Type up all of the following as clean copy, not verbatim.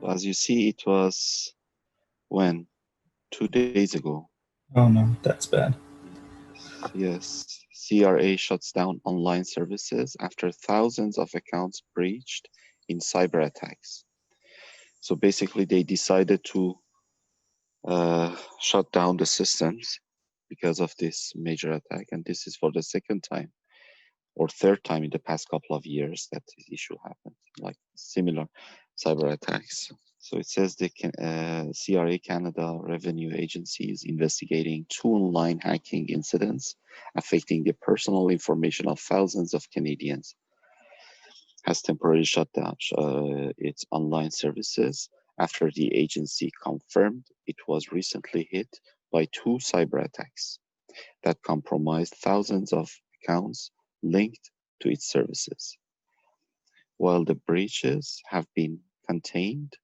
as you see, it was when 2 days ago. Oh no, that's bad. Yes, CRA shuts down online services after thousands of accounts breached in cyber attacks. So basically, they decided to shut down the systems because of this major attack, and this is for the second time or third time in the past couple of years that this issue happened, like similar cyber attacks. So it says the CRA Canada Revenue Agency is investigating 2 online hacking incidents affecting the personal information of thousands of Canadians. Has temporarily shut down its online services after the agency confirmed it was recently hit by 2 cyber attacks that compromised thousands of accounts linked to its services. While the breaches have been contained,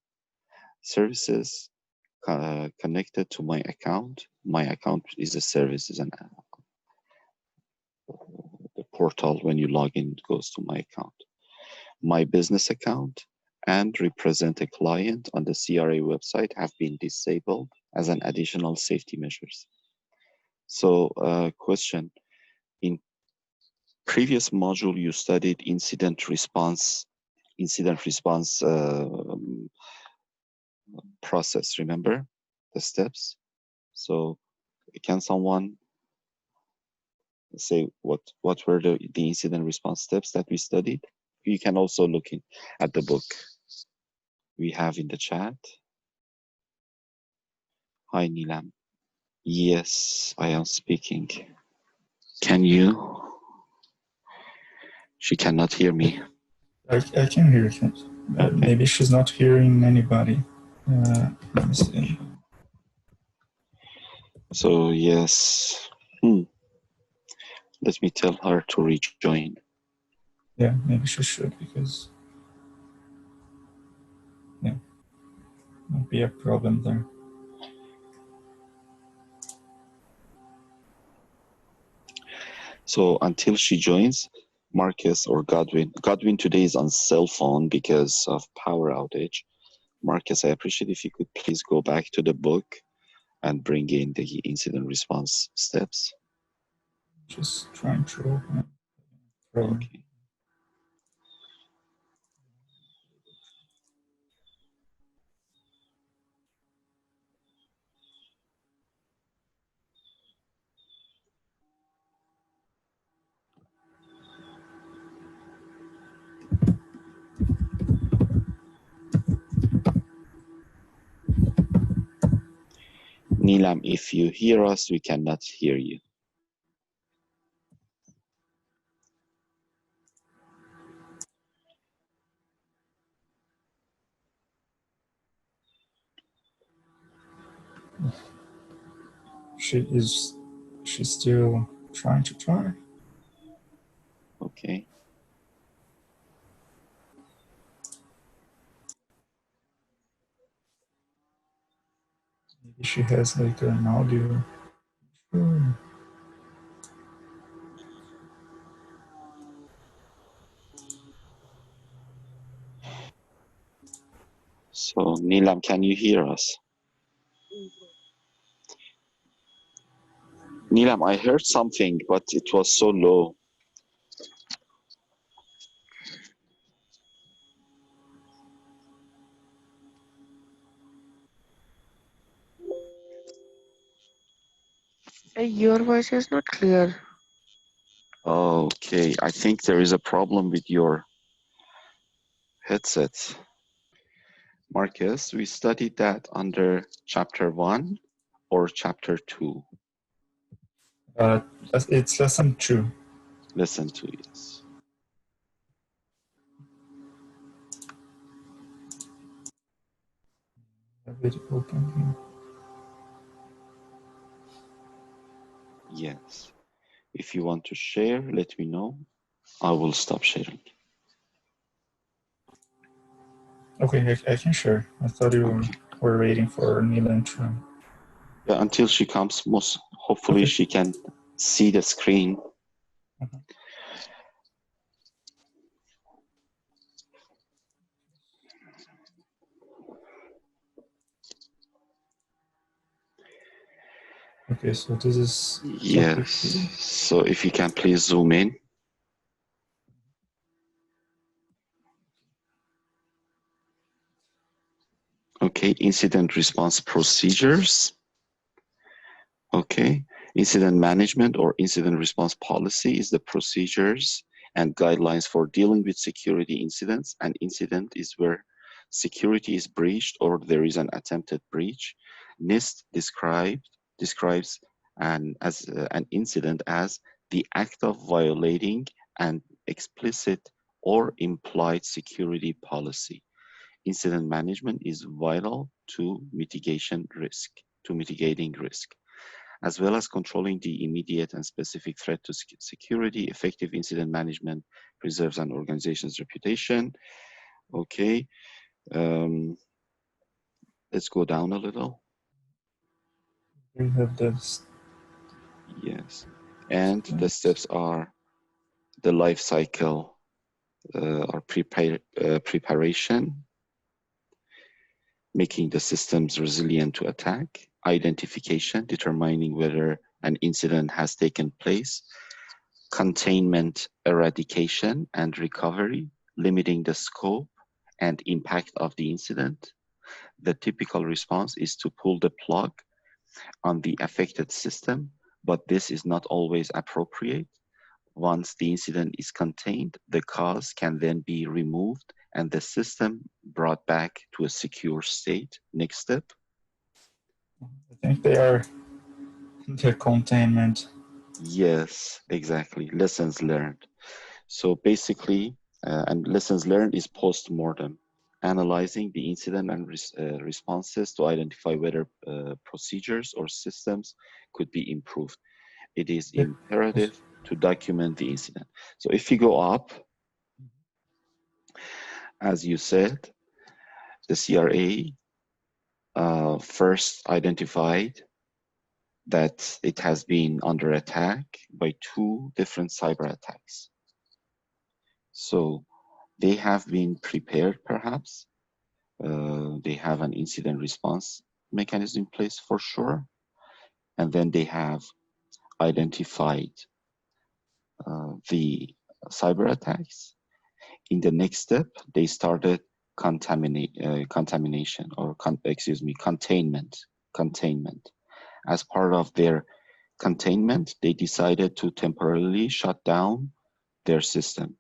services connected to my account is a service, is the portal. When you log in, it goes to my account. My business account and represent a client on the CRA website have been disabled as an additional safety measures. So question, in previous module you studied incident response process, remember the steps? So can someone say what were the incident response steps that we studied? You can also look at the book we have in the chat. Hi Nilam. Yes, I am speaking. Can you? She cannot hear me. I can hear you. Okay. Maybe she's not hearing anybody. Let me see. So yes. Let me tell her to rejoin. Yeah, maybe she should, because yeah, might be a problem there. So until she joins, Marcus or Godwin today is on cell phone because of power outage. Marcus, I appreciate if you could please go back to the book and bring in the incident response steps. Just trying to open it. Okay. Nilam, if you hear us, we cannot hear you. She's still trying to try. Okay. Maybe she has like an audio. So Nilam, can you hear us? Nilam, I heard something, but it was so low. Your voice is not clear. Okay, I think there is a problem with your headset. Marcus, we studied that under chapter 1 or chapter 2? It's lesson 2. Lesson 2, yes. Have it open here. Yes. If you want to share, let me know. I will stop sharing. Okay, I can share. I thought you were waiting for Nilan to. Yeah, until she comes, hopefully she can see the screen. Okay, so this is topic Yes. here. So if you can please zoom in. Okay, incident response procedures. Okay, incident management or incident response policy is the procedures and guidelines for dealing with security incidents. An incident is where security is breached or there is an attempted breach. NIST describes an incident as the act of violating an explicit or implied security policy. Incident management is vital to mitigating risk. As well as controlling the immediate and specific threat to security, effective incident management preserves an organization's reputation. Okay, um, let's go down a little. We have this. Yes, and the steps are the life cycle or preparation, making the systems resilient to attack, identification, determining whether an incident has taken place, containment, eradication, and recovery, limiting the scope and impact of the incident. The typical response is to pull the plug on the affected system, but this is not always appropriate. Once the incident is contained, the cause can then be removed and the system brought back to a secure state. Next step. I think they are the containment. Yes, exactly. Lessons learned. So basically, and lessons learned is post-mortem, analyzing the incident and responses to identify whether procedures or systems could be improved. It is Yep. imperative to document the incident. So if you go up, as you said, the CRA first identified that it has been under attack by 2 different cyber attacks. So they have been prepared perhaps. They have an incident response mechanism in place for sure. And then they have identified the cyber attacks. In the next step, they started contamination or containment. As part of their containment, they decided to temporarily shut down their system.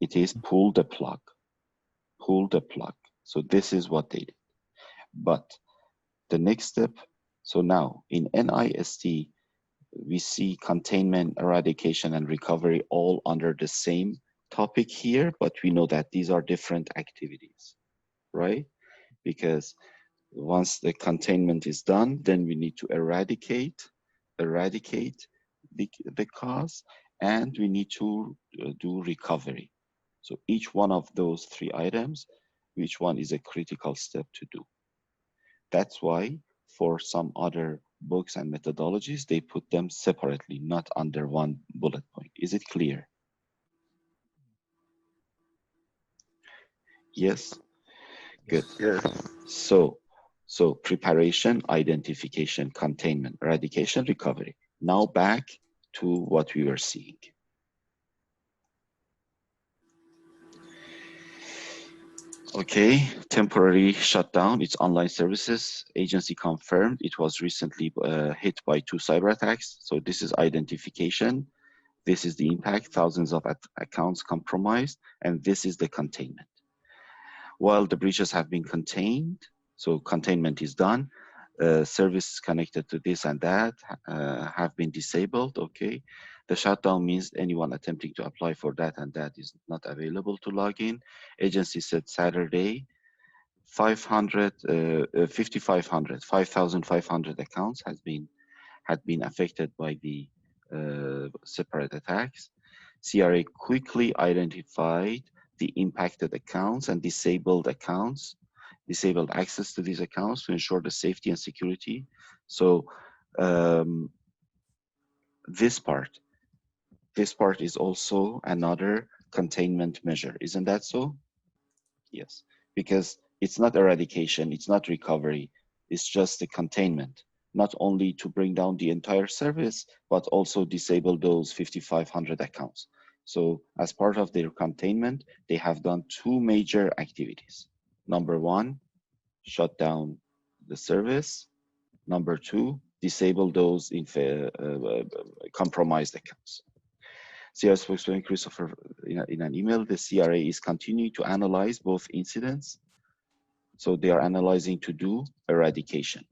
It is pull the plug. So this is what they did. But the next step, so now in NIST, we see containment, eradication, and recovery all under the same topic here, but we know that these are different activities, right? Because once the containment is done, then we need to eradicate the cause, and we need to do recovery. So each one of those 3 items, which one is a critical step to do. That's why for some other books and methodologies, they put them separately, not under one bullet point. Is it clear? Yes, good. Yes. So preparation, identification, containment, eradication, recovery. Now back to what we were seeing. Okay, temporary shutdown, its online services. Agency confirmed it was recently hit by 2 cyber attacks. So this is identification. This is the impact, thousands of accounts compromised, and this is the containment. While the breaches have been contained, so containment is done, services connected to this and that have been disabled, okay? The shutdown means anyone attempting to apply for that and that is not available to log in. Agency said Saturday, 5,500 accounts had been affected by the separate attacks. CRA quickly identified the impacted accounts and disabled access to these accounts to ensure the safety and security. So this part is also another containment measure, isn't that so? Yes, because it's not eradication, it's not recovery, it's just the containment. not only to bring down the entire service, but also disable those 5,500 accounts. So as part of their containment, they have done two major activities. Number one, shut down the service. Number two, disable those compromised accounts. CRA spokesman Christopher, in an email, the CRA is continuing to analyze both incidents. So they are analyzing to do eradication.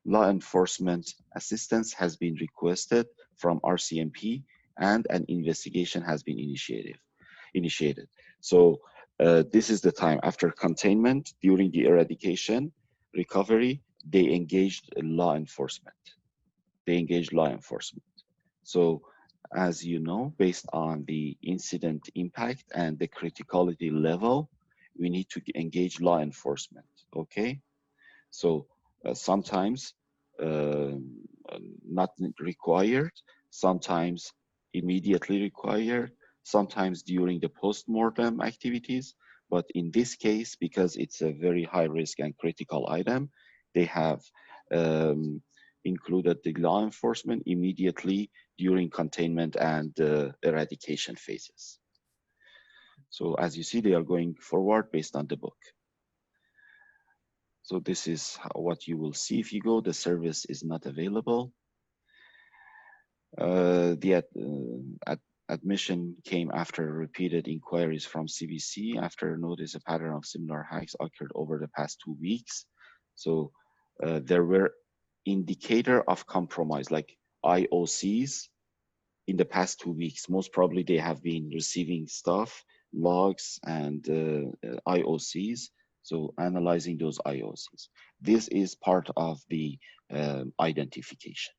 Law enforcement assistance has been requested from RCMP and an investigation has been initiated. So this is the time after containment, during the eradication, recovery, they engaged law enforcement. So as you know, based on the incident impact and the criticality level, we need to engage law enforcement, okay? So sometimes not required, sometimes immediately required, sometimes during the post-mortem activities. But in this case, because it's a very high risk and critical item, they have included the law enforcement immediately during containment and eradication phases. So as you see, they are going forward based on the book. So this is what you will see if you go. The service is not available. The admission came after repeated inquiries from CBC after notice a pattern of similar hacks occurred over the past 2 weeks. So there were indicator of compromise like IOCs in the past 2 weeks. Most probably they have been receiving stuff, logs and IOCs. So analyzing those IOCs. This is part of the identification,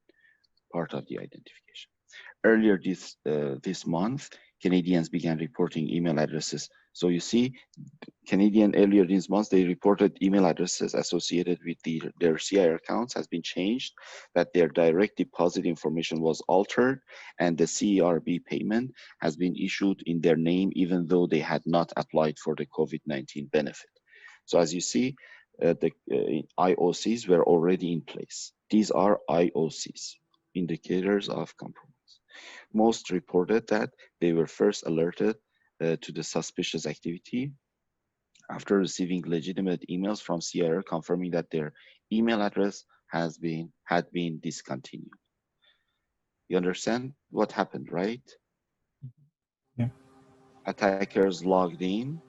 Earlier this month, Canadians began reporting email addresses. So you see, earlier this month, they reported email addresses associated with their CIR accounts has been changed, that their direct deposit information was altered, and the CERB payment has been issued in their name, even though they had not applied for the COVID-19 benefit. So as you see, the IOCs were already in place. These are IOCs, indicators of compromise. Most reported that they were first alerted to the suspicious activity after receiving legitimate emails from CIR confirming that their email address had been discontinued. You understand what happened, right? Yeah. Attackers logged in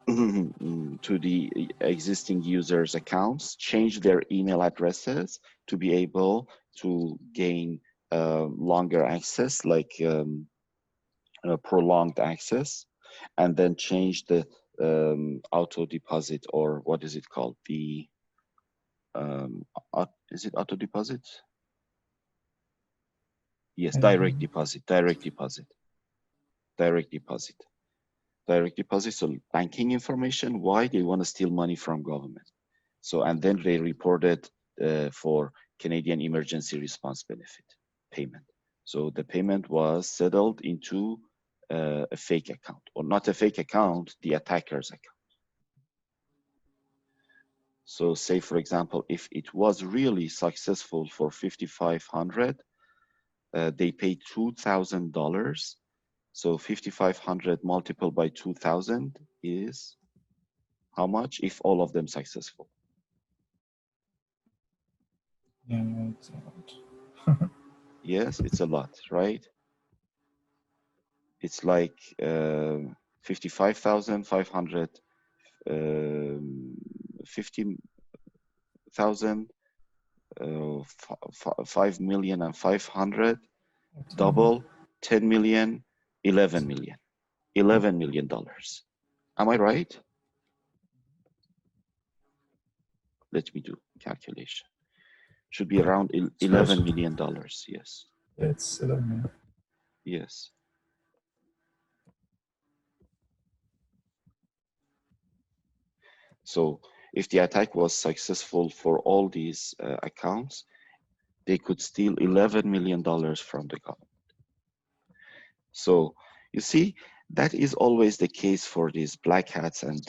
to the existing users' accounts, changed their email addresses to be able to gain longer access, like prolonged access, and then change the auto deposit, or what is it called? The is it auto deposit? Yes, direct deposit. So banking information. Why? They want to steal money from government. So and then they reported for Canadian Emergency Response Benefit payment. So the payment was settled into a fake account, or not a fake account, the attacker's account. So say, for example, if it was really successful for 5,500, they paid $2,000. So 5,500 multiplied by 2,000 is how much if all of them successful? Yeah, it's a lot. Yes, it's a lot, right? It's like 55,500, 50,000, 5,500,000, double 10 million, 11 million, $11 million. Am I right? Let me do calculation. Should be around $11 million. Yes. It's 11. Yes. So if the attack was successful for all these accounts, they could steal $11 million from the government. So you see, that is always the case for these black hats and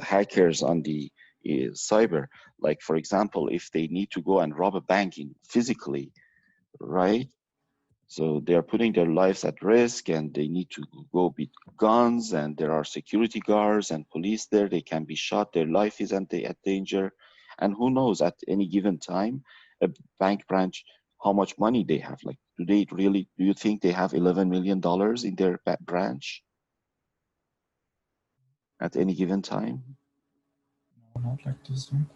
hackers on the cyber. Like for example, if they need to go and rob a bank in physically, right? So they are putting their lives at risk, and they need to go with guns, and there are security guards and police there. They can be shot. Their life is at danger. And who knows, at any given time, a bank branch, how much money they have. Like, do you think they have $11 million in their branch at any given time? No, not like this one.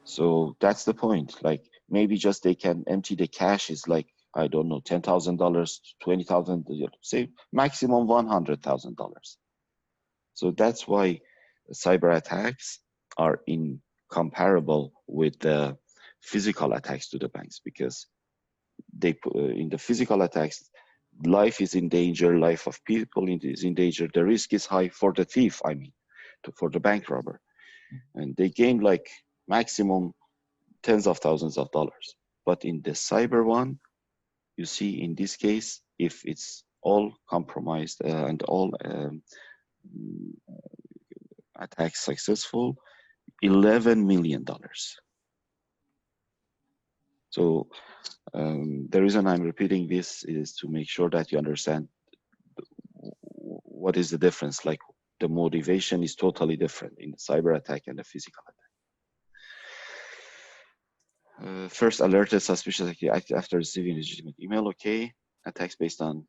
So that's the point. Like, maybe just they can empty the cash is like, I don't know, $10,000, $20,000, say maximum $100,000. So that's why cyber attacks are incomparable with the physical attacks to the banks, because they in the physical attacks, life is in danger, life of people is in danger. The risk is high for the thief, I mean, for the bank robber, and they gain like maximum tens of thousands of dollars. But in the cyber one, you see, in this case, if it's all compromised and all attacks successful, $11 million. So the reason I'm repeating this is to make sure that you understand what is the difference. Like, the motivation is totally different in the cyber attack and the physical attack. First, alerted suspicious activity after receiving legitimate email. Okay, attacks based on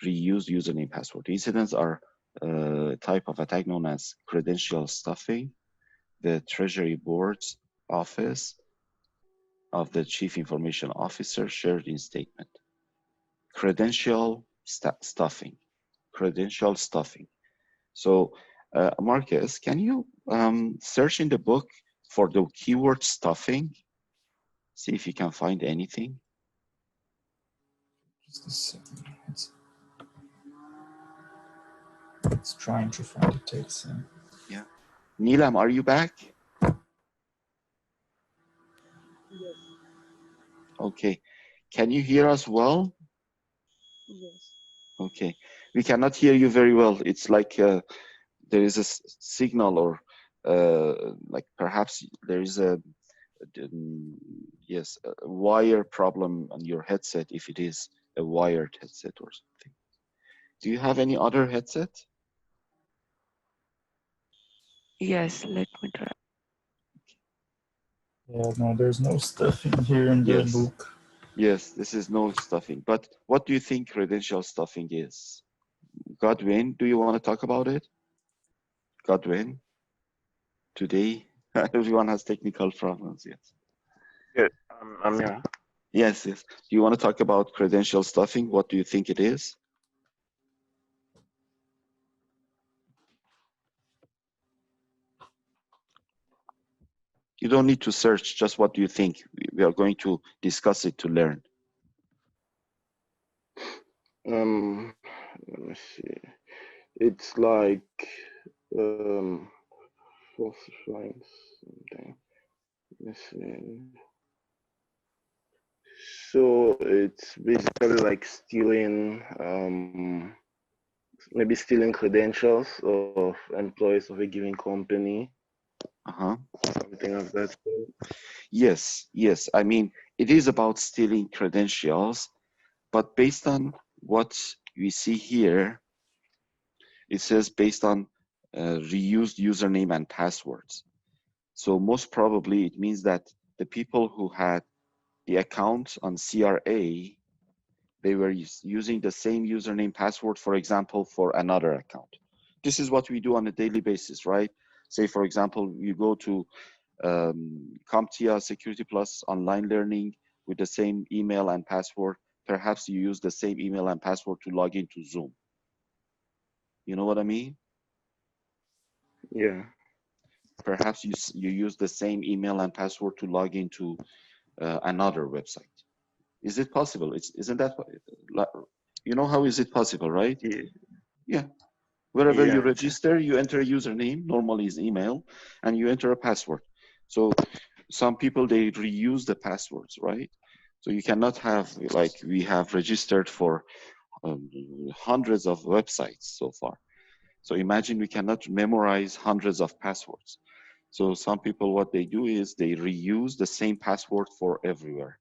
reused username password. Incidents are a type of attack known as credential stuffing. The Treasury Board's office of the Chief Information Officer shared in statement. Credential stuffing. Credential stuffing. So, Marcus, can you search in the book for the keyword stuffing? See if you can find anything. Just a second. It's trying to find the text. Yeah. Neelam, are you back? Yes. Okay. Can you hear us well? Yes. Okay. We cannot hear you very well. It's like there is a signal, or like perhaps there is a yes, a wire problem on your headset, if it is a wired headset or something. Do you have any other headset? Yes, let me try. Yeah, no, there's no stuff in here in the Yes. book. Yes, this is no stuffing. But what do you think credential stuffing is? Godwin, do you want to talk about it? Godwin? Today, everyone has technical problems, yes. Yeah, I'm here. Yes, yes. Do you want to talk about credential stuffing? What do you think it is? You don't need to search, just what do you think? We are going to discuss it to learn. Let me see. It's like falsifying something. Let me see. So it's basically like stealing, maybe stealing credentials of employees of a given company. Something of that sort. Yes, yes. I mean, it is about stealing credentials, but based on what we see here, it says based on reused username and passwords. So most probably it means that the people who had the account on CRA, they were using the same username password, for example, for another account. This is what we do on a daily basis, right? Say, for example, you go to CompTIA Security Plus online learning with the same email and password. Perhaps you use the same email and password to log into Zoom. You know what I mean? Yeah. Perhaps you use the same email and password to log into another website. Is it possible? Isn't that, you know, how is it possible, right? Yeah. Yeah. Wherever you Yeah. register, you enter a username, normally is email, and you enter a password. So some people, they reuse the passwords, right? So you cannot have, like we have registered for hundreds of websites so far. So imagine we cannot memorize hundreds of passwords. So some people, what they do is they reuse the same password for everywhere.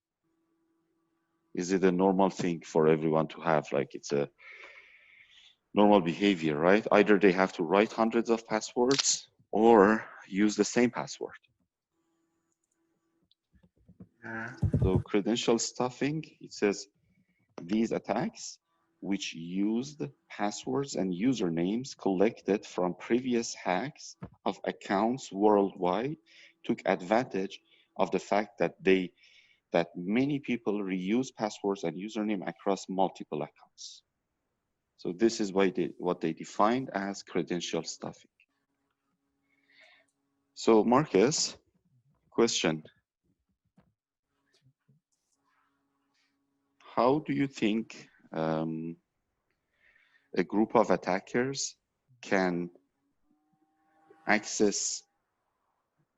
Is it a normal thing for everyone to have? Like it's a normal behavior, right? Either they have to write hundreds of passwords or use the same password. So credential stuffing, it says these attacks, which used passwords and usernames collected from previous hacks of accounts worldwide, took advantage of the fact that many people reuse passwords and username across multiple accounts. So this is what they defined as credential stuffing. So Marcus, question. How do you think a group of attackers can access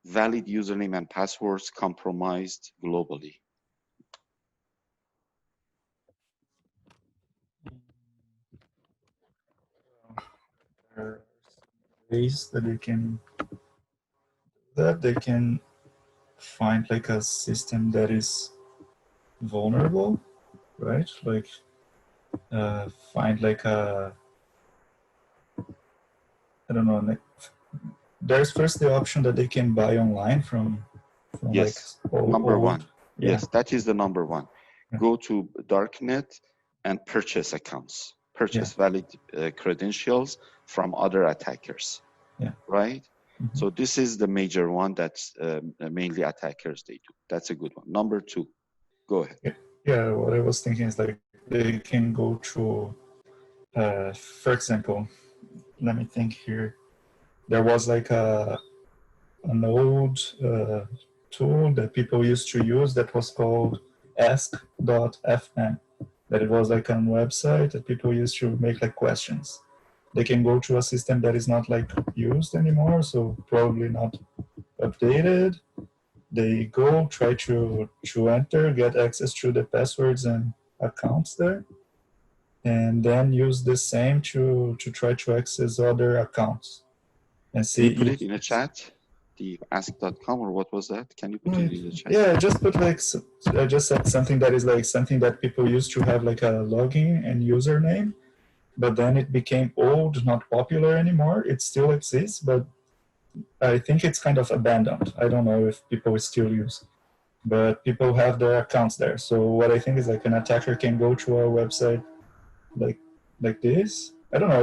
valid username and passwords compromised globally? There are ways that they can find like a system that is vulnerable, right? Like find like a, I don't know, like, there's first the option that they can buy online from Yes, like number old, one. yeah. Yes, that is the number one. Yeah. Go to darknet and purchase accounts, purchase valid credentials from other attackers, right? Mm-hmm. So this is the major one that's mainly attackers they do. That's a good one. Number two, go ahead. Yeah, what I was thinking is like they can go to, for example, let me think here. There was like an old tool that people used to use that was called ask.fm. That it was like a website that people used to make like questions. They can go to a system that is not like used anymore, so probably not updated. They go try to enter, get access to the passwords and accounts there, and then use the same to try to access other accounts and Can you see put if it in a chat? The ask.com or what was that? Can you put it in the chat? yeah, I just put like I just said something that is like something that people used to have like a login and username, but then it became old, not popular anymore. It still exists, but I think it's kind of abandoned. I don't know if people still use, but people have their accounts there. So what I think is like an attacker can go to our website like this. I don't know.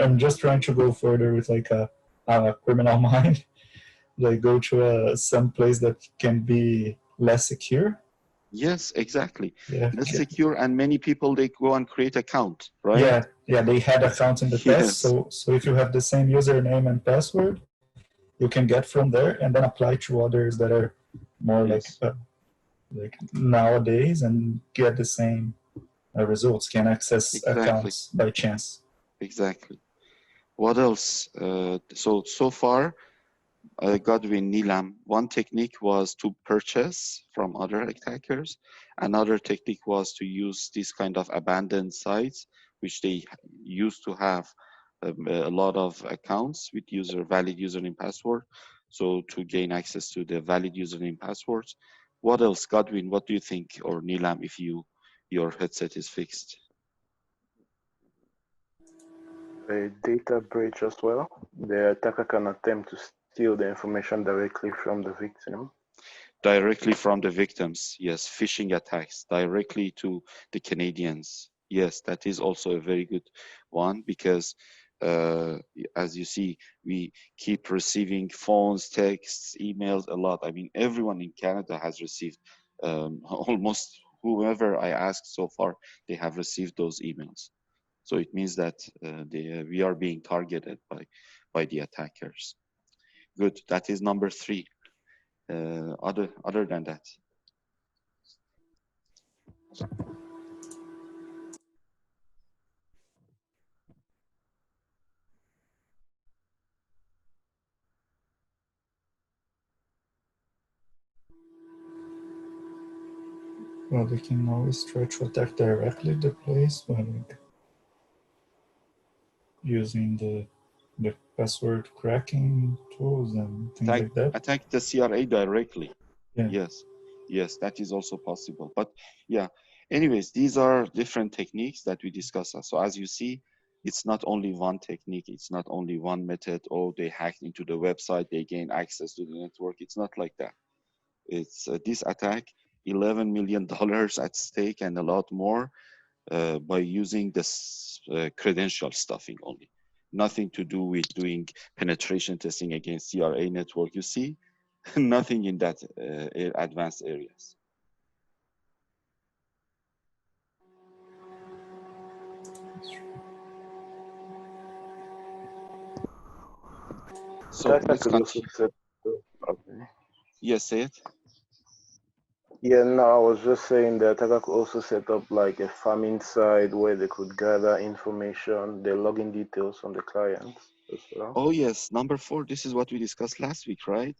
I'm just trying to go further with like a criminal mind. Like go to some place that can be less secure. Yes, exactly. Yeah. Less secure, and many people they go and create account, right? Yeah. They had accounts in the past, so if you have the same username and password, you can get from there and then apply to others that are more like nowadays and get the same results. Can access accounts by chance. Exactly. What else? So far, Godwin, Nilam, one technique was to purchase from other attackers. Another technique was to use these kind of abandoned sites, which they used to have a lot of accounts with valid username password. So to gain access to the valid username passwords. What else, Godwin? What do you think, or Nilam, if your headset is fixed? A data breach as well. The attacker can attempt to steal the information directly from the victim. Directly from the victims, yes. Phishing attacks directly to the Canadians. Yes, that is also a very good one because as you see, we keep receiving phones, texts, emails a lot. I mean, everyone in Canada has received almost whoever I asked so far, they have received those emails. So it means that we are being targeted by the attackers. Good, that is number 3. Other than that. Well, they can always try to attack directly the place by like using the the password cracking tools and things like that. Attack the CRA directly. Yeah. Yes, that is also possible. But yeah, anyways, these are different techniques that we discuss. So as you see, it's not only one technique, it's not only one method. Oh, they hacked into the website, they gain access to the network. It's not like that. It's this attack, $11 million at stake and a lot more by using this credential stuffing only. Nothing to do with doing penetration testing against CRA network. You see, nothing in that advanced areas. So Attacker let's could also continue. set. Okay. Yes, say it. Yeah, no, I was just saying the attacker could also set up like a farming site where they could gather information, the login details from the clients as well. Oh yes, number 4. This is what we discussed last week, right?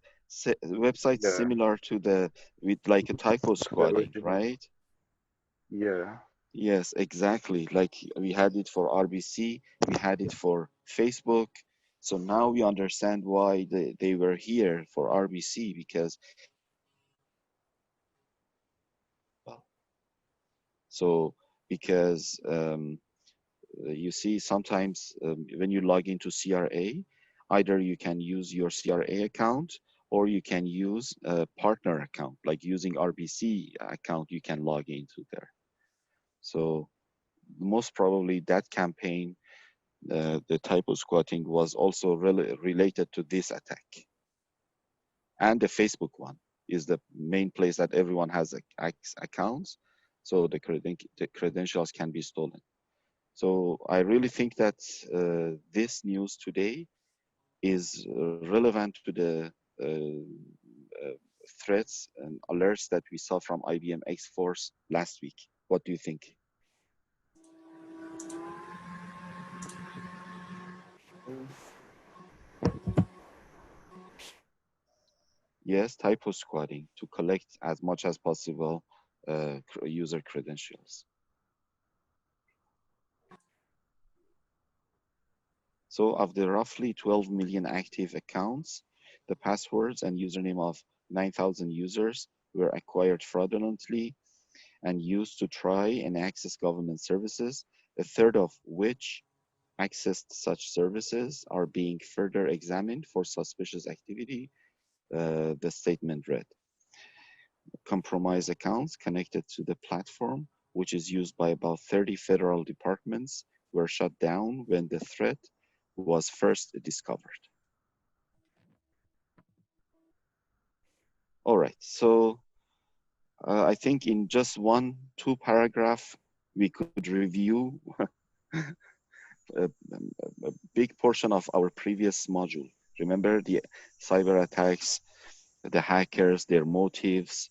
Websites Yeah, similar to the with like a typo to the squatting, original. right? Yeah. Yes, exactly. Like we had it for RBC, we had it for Facebook. So now we understand why they were here for RBC because so because you see sometimes when you log into CRA, either you can use your CRA account or you can use a partner account, like using RBC account you can log into there. So most probably that campaign, the typo squatting was also related to this attack. And the Facebook one is the main place that everyone has accounts. So the credentials can be stolen. So I really think that this news today is relevant to the threats and alerts that we saw from IBM X-Force last week. What do you think? Yes, typo squatting to collect as much as possible user credentials. So of the roughly 12 million active accounts, the passwords and username of 9,000 users were acquired fraudulently and used to try and access government services, a third of which accessed such services are being further examined for suspicious activity, the statement read. Compromised accounts connected to the platform, which is used by about 30 federal departments, were shut down when the threat was first discovered. All right, so I think in just 1-2 paragraph, we could review a, a big portion of our previous module. Remember the cyber attacks, the hackers, their motives,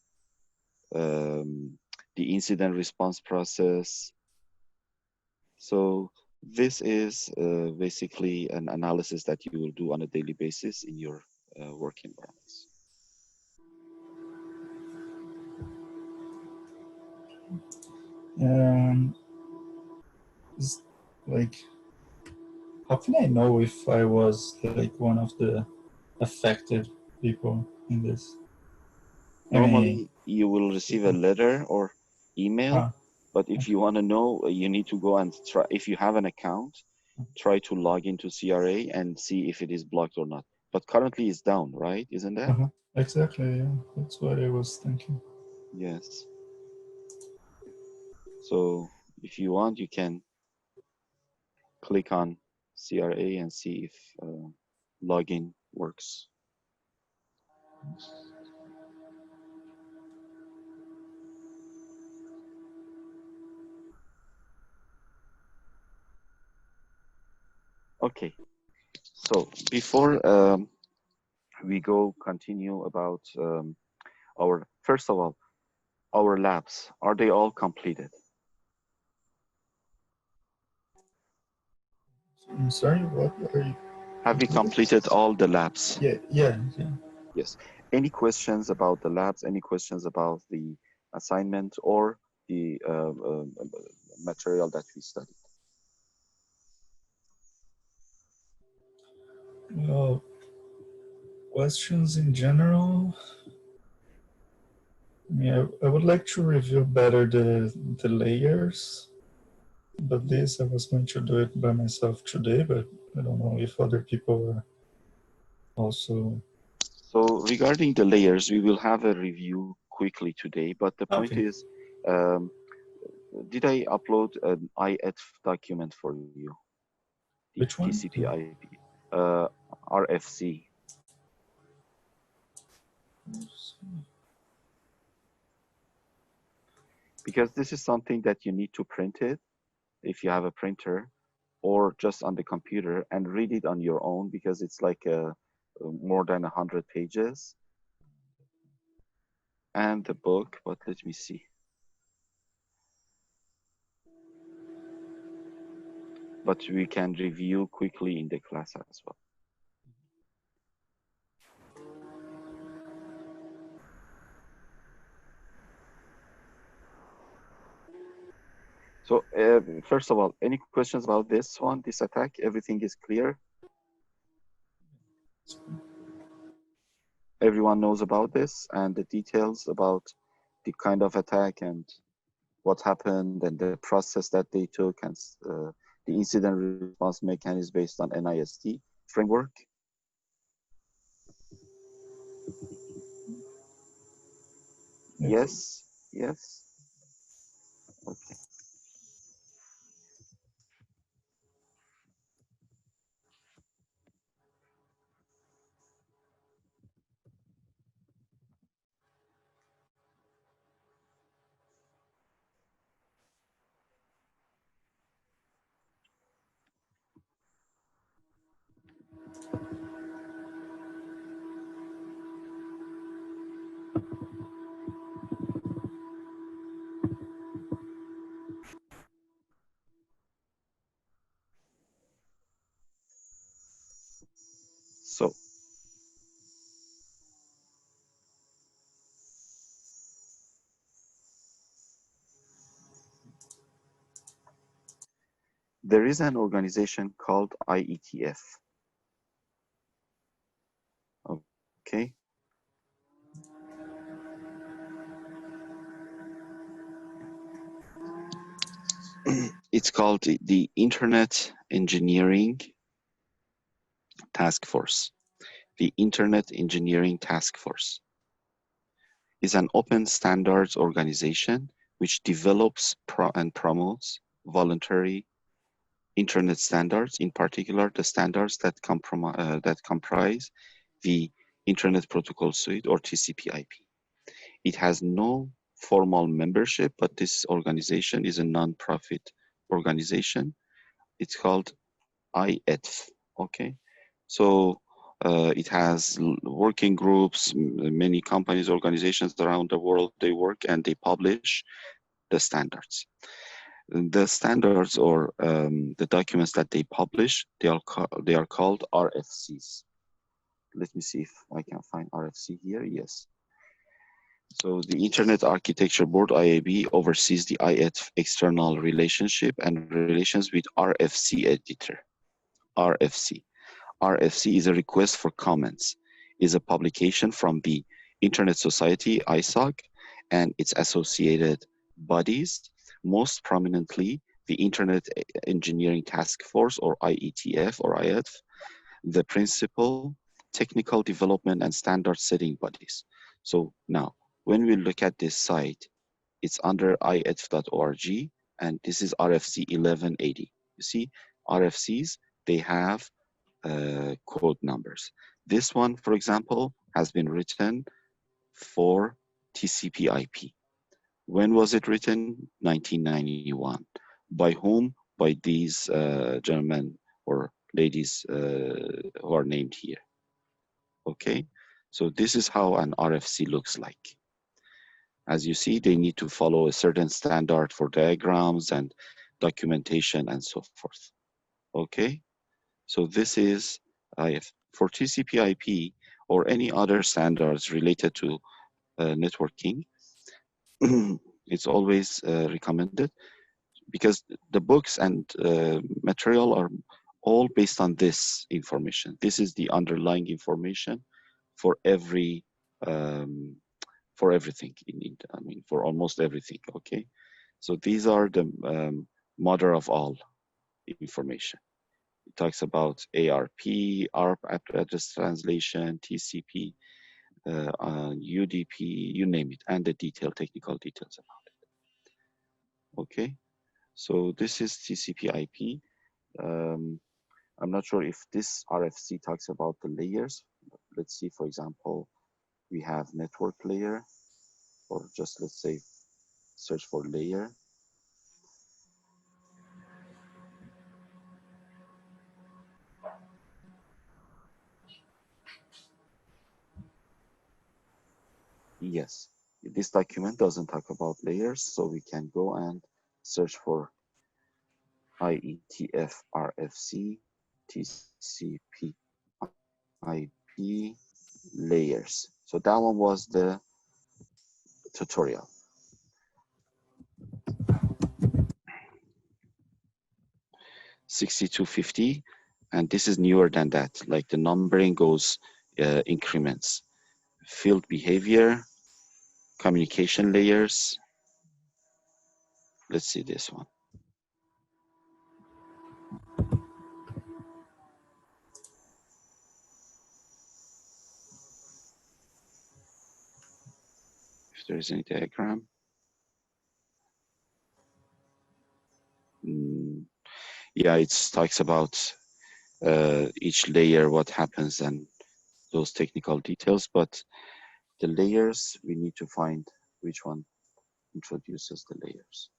the incident response process. So this is basically an analysis that you will do on a daily basis in your work environments. It's like, how can I know if I was like one of the affected people in this? Normally, you will receive a letter or email, Ah, but if you okay. want to know, you need to go and try. If you have an account, try to log into CRA and see if it is blocked or not. But currently it's down, right? Isn't that? Exactly, yeah. That's what I was thinking. Yes. So if you want, you can click on CRA and see if login works. Okay. So before we continue about first of all, our labs, are they all completed? I'm sorry, what are you? Have we completed all the labs? Yeah. Yes. Any questions about the labs? Any questions about the assignment or the material that we studied? Well, questions in general. Yeah, I would like to review better the layers, but this I was going to do it by myself today, but I don't know if other people are also. So regarding the layers, we will have a review quickly today, but the point Okay. is, um, did I upload an IETF document for you? The Which one? TCP/IP, uh, RFC. Because this is something that you need to print it if you have a printer, or just on the computer and read it on your own, because it's like more than 100 pages. And the book, but let me see. But we can review quickly in the class as well. So first of all, any questions about this one, this attack? Everything is clear? Everyone knows about this and the details about the kind of attack and what happened and the process that they took, and the incident response mechanism based on NIST framework? Yes, yes. Okay. So there is an organization called IETF. Okay. It's called the Internet Engineering Task Force. The Internet Engineering Task Force is an open standards organization which develops and promotes voluntary Internet standards, in particular the standards that comprise the Internet Protocol Suite, or TCP/IP. It has no formal membership, but this organization is a non-profit organization. It's called IETF. Okay, so it has working groups, many companies, organizations around the world. They work and they publish the standards. The standards, or the documents that they publish, they are called RFCs. Let me see if I can find RFC here. Yes. So the Internet Architecture Board, IAB, oversees the IETF external relationship and relations with RFC editor. RFC. RFC is a request for comments, is a publication from the Internet Society, ISOC, and its associated bodies, most prominently the Internet Engineering Task Force, or IETF or IETF, the principal technical development and standard setting bodies. So now, when we look at this site, it's under ietf.org, and this is RFC 1180. You see, RFCs, they have code numbers. This one, for example, has been written for TCP/IP. When was it written? 1991. By whom? By these gentlemen or ladies who are named here. Okay, so this is how an RFC looks like. As you see, they need to follow a certain standard for diagrams and documentation and so forth. Okay, so this is IF. For TCP/IP or any other standards related to networking, it's always recommended, because the books and material are all based on this information. This is the underlying information for every for everything I mean, for almost everything. Okay, so these are the mother of all information. It talks about ARP address translation, TCP, UDP, you name it, and the technical details about it. Okay, so this is TCP/IP. I'm not sure if this RFC talks about the layers. Let's see, for example, we have network layer, or just let's say search for layer. Yes, this document doesn't talk about layers, so we can go and search for IETF RFC TCP IP layers. So that one was the tutorial. $62.50, and this is newer than that. Like the numbering goes increments. Field behavior, communication layers. Let's see this one. If there is any diagram. Yeah, it talks about each layer, what happens, and those technical details, but the layers, we need to find which one introduces the layers.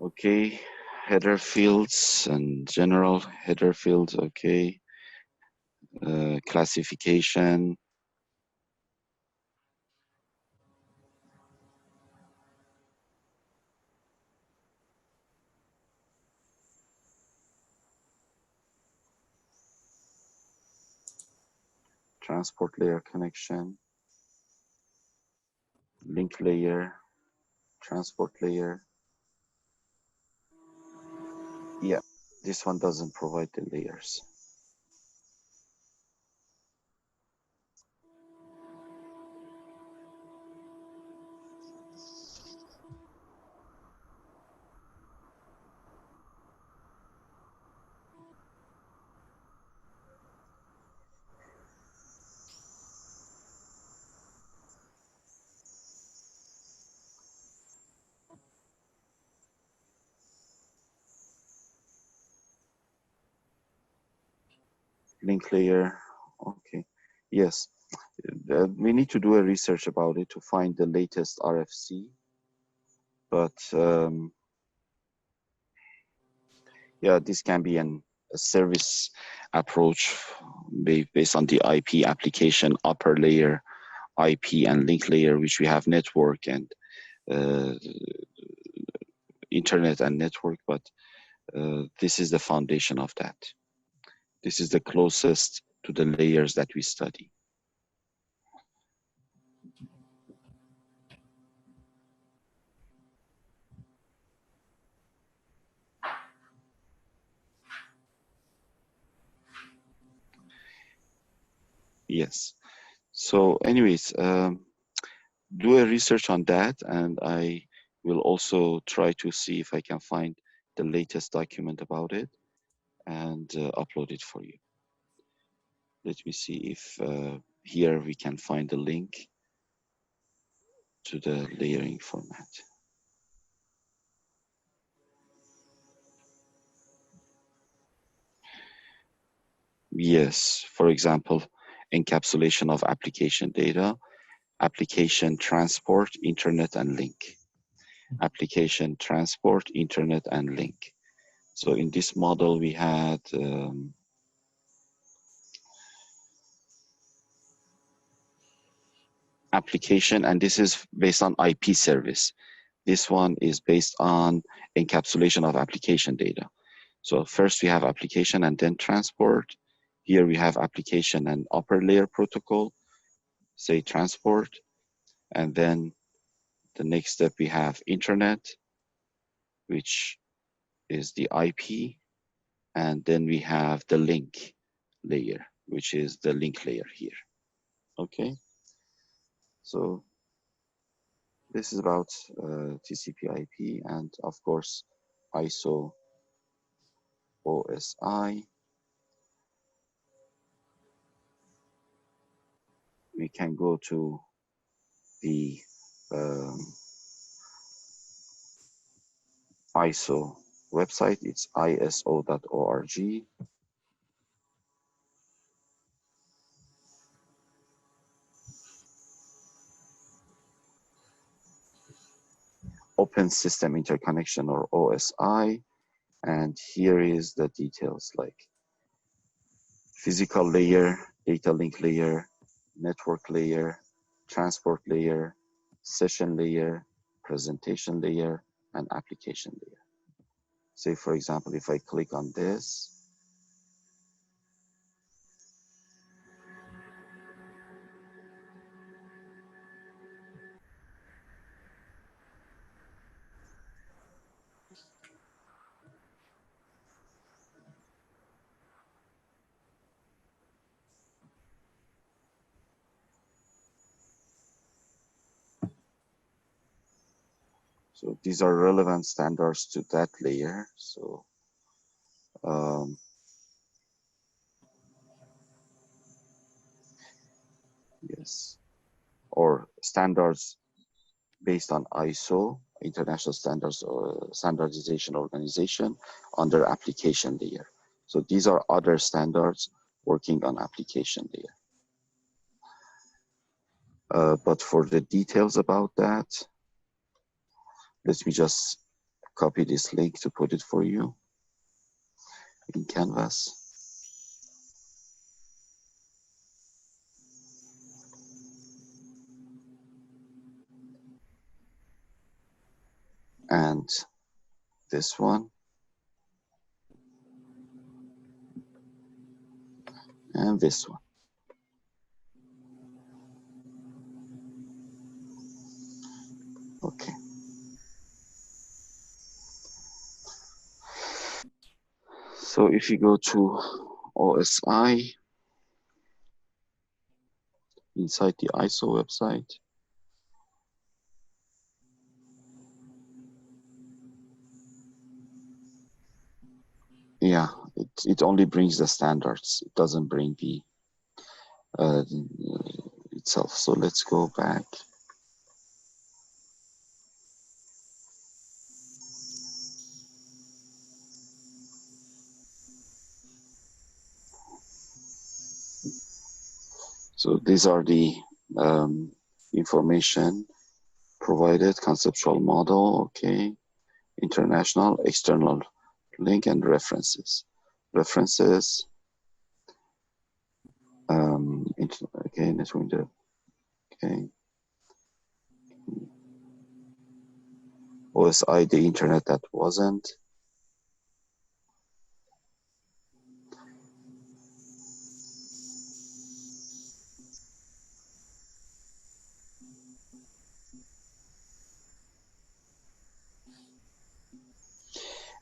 Okay, header fields and general header fields, okay. Classification, transport layer connection, link layer, transport layer. Yeah, this one doesn't provide the layers. Link layer, okay. Yes, we need to do a research about it to find the latest RFC, but yeah, this can be a service approach based on the IP application upper layer, IP and link layer, which we have network and internet and network, but this is the foundation of that. This is the closest to the layers that we study. Yes. So anyways, do a research on that, and I will also try to see if I can find the latest document about it and upload it for you. Let me see if here we can find the link to the layering format. Yes, for example, encapsulation of application data, application transport, internet and link. Application transport, internet and link. So in this model we had application, and this is based on IP service. This one is based on encapsulation of application data. So first we have application and then transport. Here we have application and upper layer protocol, say transport, and then The next step we have internet, which is the IP, and then we have the link layer, which is the link layer here. Okay, so this is about TCP/IP, and of course ISO OSI. We can go to the ISO website. It's iso.org. Open System Interconnection, or OSI. And here is the details like physical layer, data link layer, network layer, transport layer, session layer, presentation layer, and application layer. Say, for example, if I click on this, so these are relevant standards to that layer. So yes, or standards based on ISO, International Standards or Standardization Organization, under application layer. So these are other standards working on application layer. But for the details about that, let me just copy this link to put it for you in Canvas. And this one, and this one. Okay. So if you go to OSI inside the ISO website, yeah, it only brings the standards. It doesn't bring the itself. So let's go back. So these are the information provided, conceptual model, okay, international, external link, and references. References, okay, network window, okay. OSI, the internet that wasn't.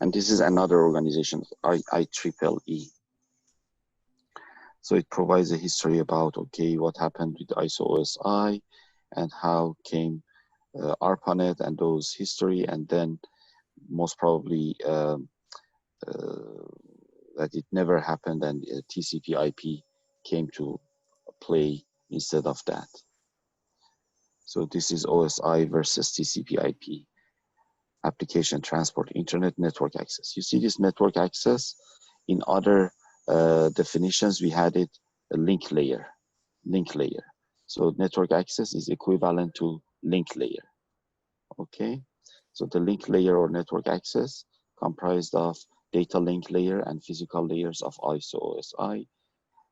And this is another organization, IEEE. So it provides a history about, okay, what happened with ISO OSI and how came ARPANET and those history, and then most probably that it never happened and TCP/IP came to play instead of that. So this is OSI versus TCP/IP. Application transport, internet network access. You see this network access in other definitions, we had it a link layer. So network access is equivalent to link layer. Okay, so the link layer or network access comprised of data link layer and physical layers of ISO OSI.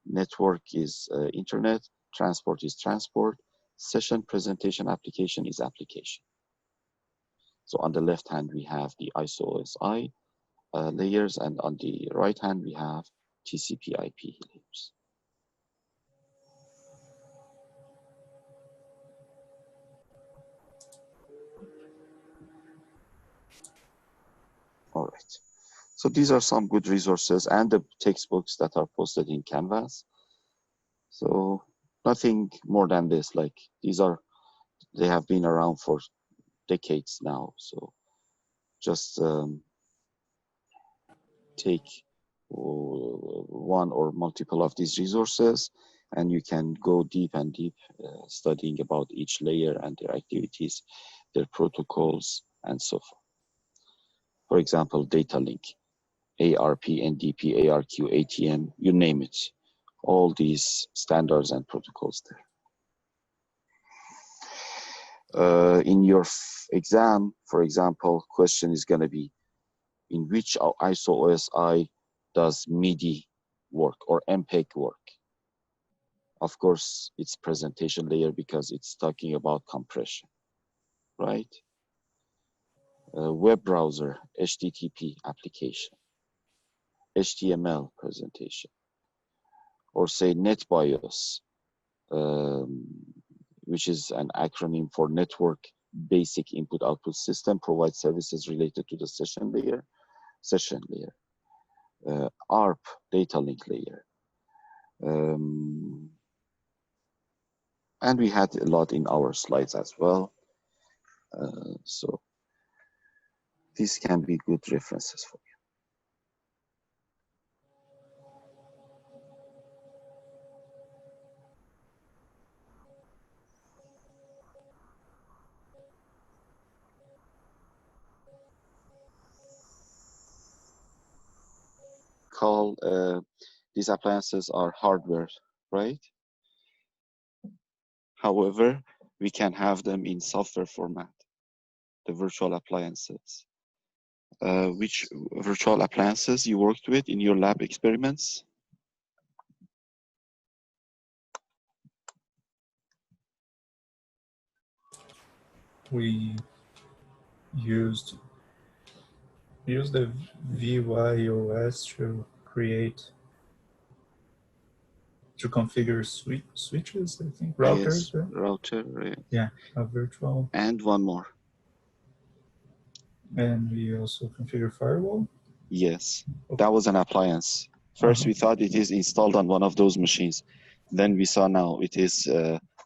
Network is internet, transport is transport, session, presentation, application is application. So on the left hand, we have the ISO OSI layers, and on the right hand, we have TCP/IP layers. So these are some good resources and the textbooks that are posted in Canvas. So nothing more than this. Like they have been around for decades now. So just take one or multiple of these resources, and you can go deep and deep studying about each layer and their activities, their protocols, and so forth. For example, data link, ARP, NDP, ARQ, ATM, you name it. All these standards and protocols there. In your exam, for example, question is going to be, in which ISO OSI does MIDI work or MPEG work? Of course, it's presentation layer because it's talking about compression, right? Web browser, HTTP application, HTML presentation, or say NetBIOS, which is an acronym for Network Basic Input Output System, provides services related to the session layer. ARP, data link layer. And we had a lot in our slides as well. So these can be good references for you. These appliances are hardware, right? However, we can have them in software format, the virtual appliances. Which virtual appliances you worked with in your lab experiments? We used the VYOS to configure switches, I think, routers. Yes, router. Yeah, a virtual. And one more. And we also configure firewall. Yes, that was an appliance. First, we thought it is installed on one of those machines. Then we saw now it is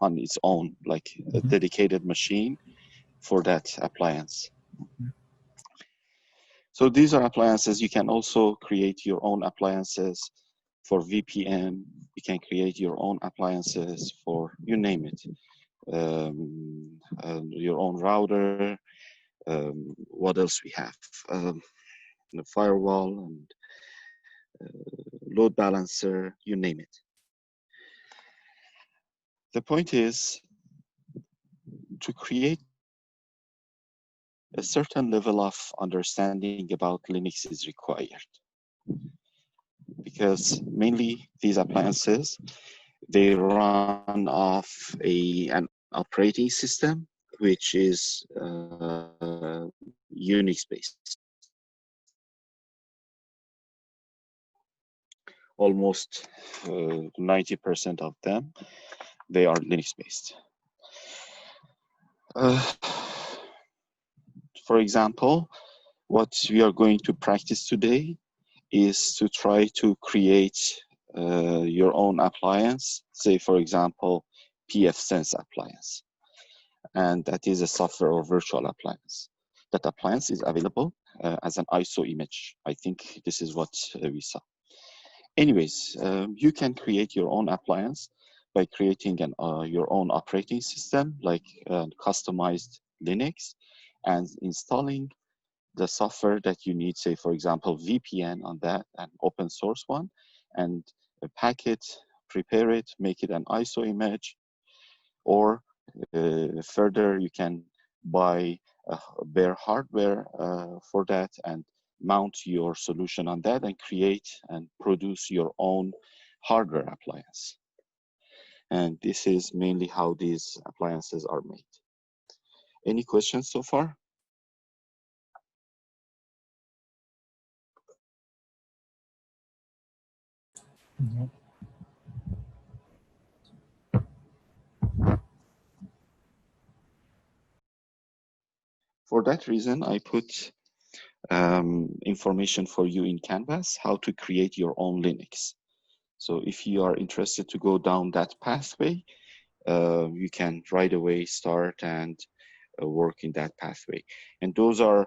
on its own, like a dedicated machine for that appliance. So these are appliances. You can also create your own appliances for VPN. You can create your own appliances for, you name it. Your own router. What else we have? The firewall and load balancer, you name it. The point is to create a certain level of understanding about Linux is required, because mainly these appliances, they run off an operating system which is Unix based. Almost 90% of them, they are Linux based. For example, what we are going to practice today is to try to create your own appliance, say for example, pfSense appliance. And that is a software or virtual appliance. That appliance is available as an ISO image. I think this is what we saw. Anyways, you can create your own appliance by creating your own operating system, like customized Linux, and installing the software that you need, say, for example, VPN on that, an open source one, and pack it, prepare it, make it an ISO image, or further, you can buy bare hardware for that and mount your solution on that and create and produce your own hardware appliance. And this is mainly how these appliances are made. Any questions so far? No. For that reason, I put information for you in Canvas, how to create your own Linux. So if you are interested to go down that pathway, you can right away start and work in that pathway. And those are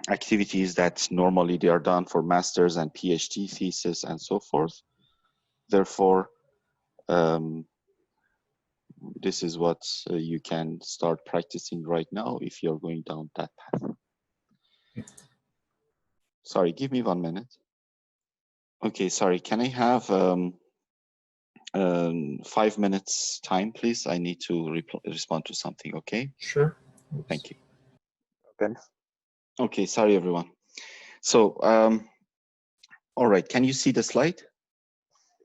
activities that normally they are done for master's and PhD thesis and so forth. Therefore, this is what you can start practicing right now if you're going down that path. Sorry, give me 1 minute. Okay, sorry, can I have 5 minutes time, please? I need to respond to something, okay? Sure. Thank you. Okay. Okay, sorry, everyone. So, all right, can you see the slide?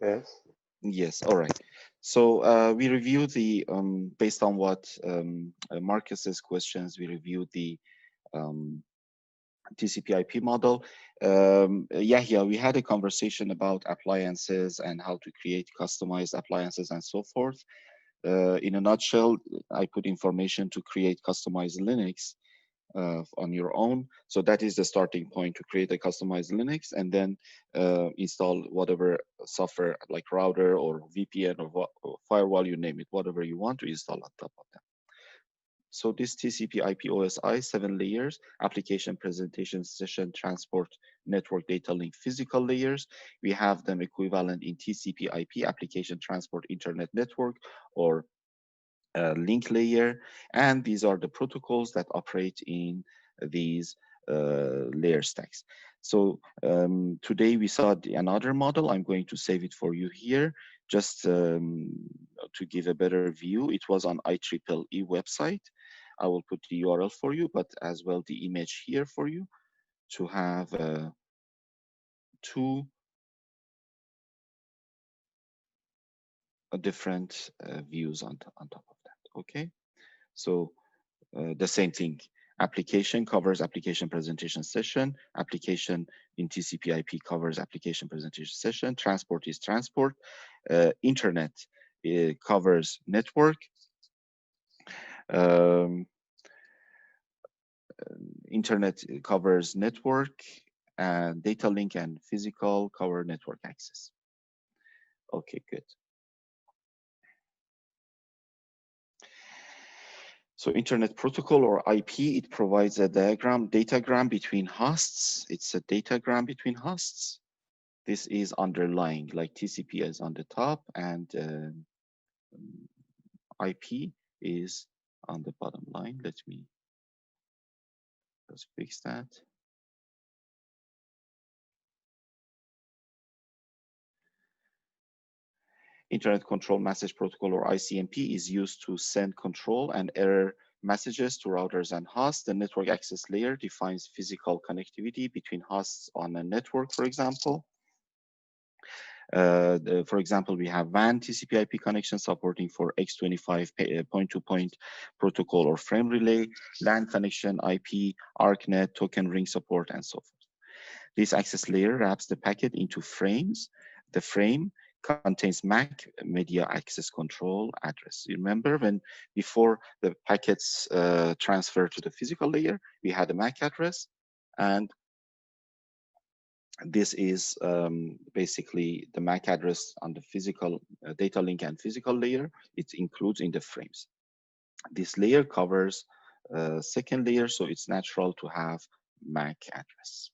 Yes. Yes, all right. So we reviewed the, based on what Marcus's questions, we reviewed the TCP/IP model. Yahya, we had a conversation about appliances and how to create customized appliances and so forth. In a nutshell, I put information to create customized Linux on your own. So that is the starting point, to create a customized Linux and then install whatever software like router or VPN or firewall, you name it, whatever you want to install on top of that. So this TCP/IP OSI, 7 layers, application, presentation, session, transport, network, data link, physical layers. We have them equivalent in TCP/IP, application, transport, internet network, or link layer. And these are the protocols that operate in these layer stacks. So today we saw another model. I'm going to save it for you here, just to give a better view. It was on IEEE website. I will put the URL for you, but as well the image here for you to have two different views on top of that. Okay, so the same thing. Application covers application presentation session. Application in TCP/IP covers application presentation session. Transport is transport. Internet covers network. Internet covers network, and data link and physical cover network access. Okay, good. So Internet Protocol, or IP, it provides a datagram between hosts. It's a datagram between hosts. This is underlying, like TCP is on the top and IP is on the bottom line. Let me just fix that. Internet Control Message Protocol, or ICMP, is used to send control and error messages to routers and hosts. The network access layer defines physical connectivity between hosts on a network, for example. For example, we have WAN TCP/IP connection supporting for X25 point-to-point protocol or frame relay, LAN connection, IP, ARCnet, token ring support, and so forth. This access layer wraps the packet into frames. The frame contains MAC, media access control address. You remember when before the packets transfer to the physical layer, we had a MAC address, and this is basically the MAC address on the physical data link and physical layer. It includes in the frames. This layer covers second layer, so it's natural to have MAC address.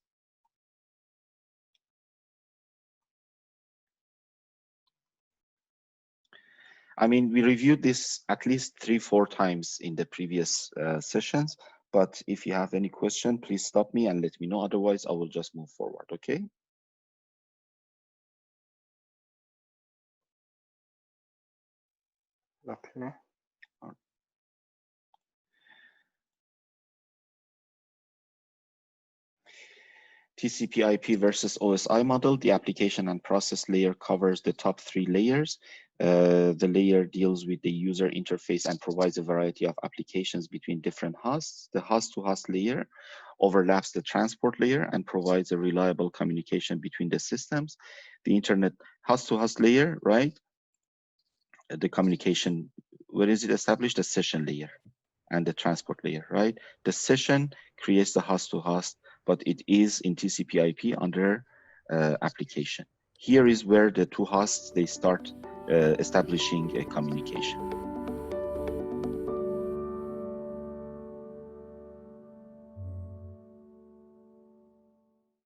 I mean, we reviewed this at least 3-4 times in the previous sessions, but if you have any question, please stop me and let me know. Otherwise, I will just move forward, okay? Okay. TCP/IP versus OSI model. The application and process layer covers the top 3 layers. The layer deals with the user interface and provides a variety of applications between different hosts. The host-to-host layer overlaps the transport layer and provides a reliable communication between the systems. The internet host-to-host layer, right? The communication, where is it established? The session layer. and the transport layer, right? The session creates the host to host, but it is in TCP/IP under application. Here is where the two hosts, they start establishing a communication.